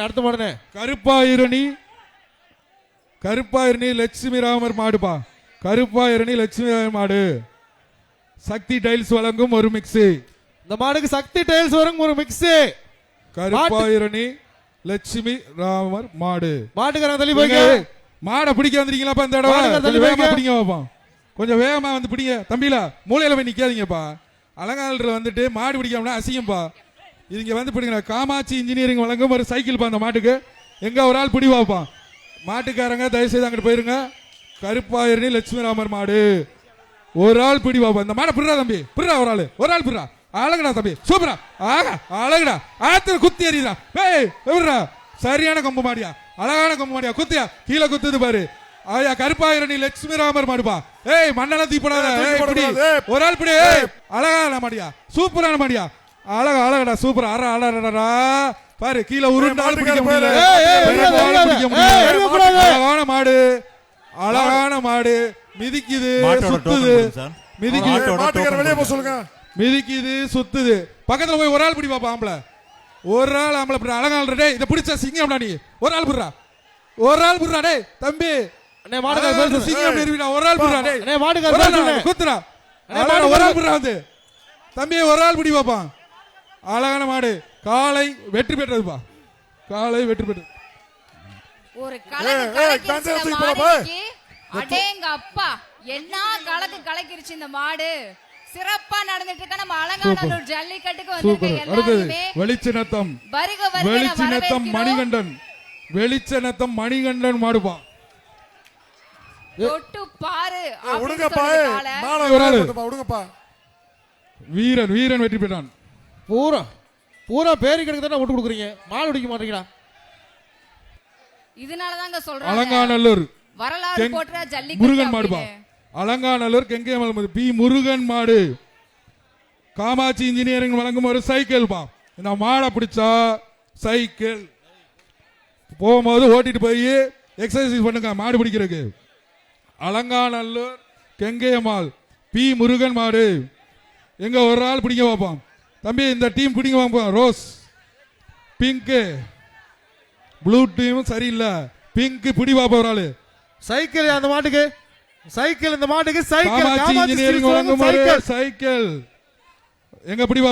அடுத்த மாடுனே கருப்பாயிரணி லட்சுமி ராமர் மாடுப்பா. கருப்பாயிரணி லட்சுமி ராமர் மாடு. சக்தி டைல்ஸ் வழங்கும் ஒரு மிக்ஸி. இந்த மாடுக்கு சக்தி டைல்ஸ் வழங்கும் ஒரு மிக்ஸி. கருப்பாயிரணி லட்சுமி ராமர் மாடு. மாட்டுக்காரன் தள்ளி போய் மாடை பிடிக்க வந்துட்டீங்களாப்பா? இந்த தடவை பிடிங்க வைப்போம். கொஞ்சம் வேகமா வந்து பிடிங்க தம்பிலா. மூலையில போய் நிக்காதீங்கப்பா. அலங்காநல்லூர்ல வந்துட்டு மாடு பிடிக்காமனா அசிங்கப்பா. இங்க வந்து பிடிங்க. காமாட்சி இன்ஜினியரிங் வழங்கும் ஒரு சைக்கிள் பா. அந்த மாட்டுக்கு எங்க ஒரு ஆள் பிடி வைப்பான். மாட்டுக்காரங்க தயவு செய்து அங்கிட்டு போயிருங்க. கருப்பாயிரணி லட்சுமி ராமர் மாடு. ஒரு ஆள் பிடி வைப்பா. இந்த மாடை பிடுறா தம்பி. பிடுறா ஒரு ஆள் பிடுறா. அழகுடா தம்பி. சூப்பரா. ஆகா அழகுடா. ஆத்துல குத்தி எறிதா. ஏய் விடுறா. சரியான கொம்பு மாடியா. அழகான கொம்பு மாடியா. குத்தியா கீழே குத்துது பாரு. ஆயா கருப்பாயிரணி லட்சுமி ராமர் மாடுப்பா. ஏய் மண்ணெல்லாம் தீப்படாத. ஒரு ஆள் பிடி. அழகான மாடியா. சூப்பரான மாடியா. அழகடா சூப்பர். அழகடா பாரு. கீழே உருண்டாலும் பிடிக்க முடியல. அழகான மாடு. அழகான மாடு. மிதிக்குது சுத்துது. மிதிக்குது சுத்துது. பக்கத்துல போய் ஒரு ஆள் பிடி பாப்பா. ஆம்பளை ஒரு ஆள் ஆம்பளை பிடி. அழகான டே இதை பிடிச்ச சிங்கம் நீ. ஒரு ஆள் பிடுறா. டே தம்பி. சிங்கம் நிறுவிடா. ஒரு ஆள் பிடுறா. டே குத்துறா. ஒரு ஆள் பிடுறா வந்து தம்பி. ஒரு ஆள் பிடி பாப்பான். அழகான மாடு. காலை வெற்றி பெற்றதுப்பா. காலை வெற்றி பெற்றது. ஒரு அடேங்க அப்பா என்ன கலக்கிருச்சு இந்த மாடு. சிறப்பா நடந்துட்டு இருக்க நம்ம அலங்காநல்லூர் ஜல்லிக்கட்டுக்கு வந்திருக்க வெளிச்சநத்தம் மணிகண்டன். வெளிச்சநத்தம் மணிகண்டன் மாடுப்பா. தொட்டு பாரு. வீரன் வெற்றி பெற்றான். பூரா பேரு கிடக்கு தானே ஓட்டு கொடுக்குறீங்க. மாடு பிடிக்க மாட்டீங்களா? இதனாலதாங்க சொல்றேன். அலங்காநல்லூர் வரலாறு போற்ற ஜல்லிக்கட்டு முருகன் மாடுப்பா. அலங்காநல்லூர் கெங்கேமல் பி முருகன் மாடு. காமாட்சி இன்ஜினியரிங் வழங்கும் ஒரு சைக்கிள் பா. இந்த மாடை பிடிச்சா சைக்கிள் போகும்போது ஓட்டிட்டு போய் எக்ஸசைஸ் பண்ணுங்க மாடு பிடிக்கிறதுக்கு. அலங்காநல்லூர் கெங்கேமால் பி முருகன் மாடு. எங்க ஒரு ஆள் பிடிக்க வைப்போம் தம்பி. இந்த டீம் பிடிக்க வைப்போம். ரோஸ் பிங்க் ப்ளூ டீம் சரியில்லை. பிங்க் பிடி வைப்போம் ஒரு ஆளு. சைக்கிள் அந்த மாட்டுக்கு. சைக்கிள் இந்த மாட்டுக்கு. சைக்கிள் இன்ஜினியரிங் வழங்கும் சைக்கிள் எங்க பிடி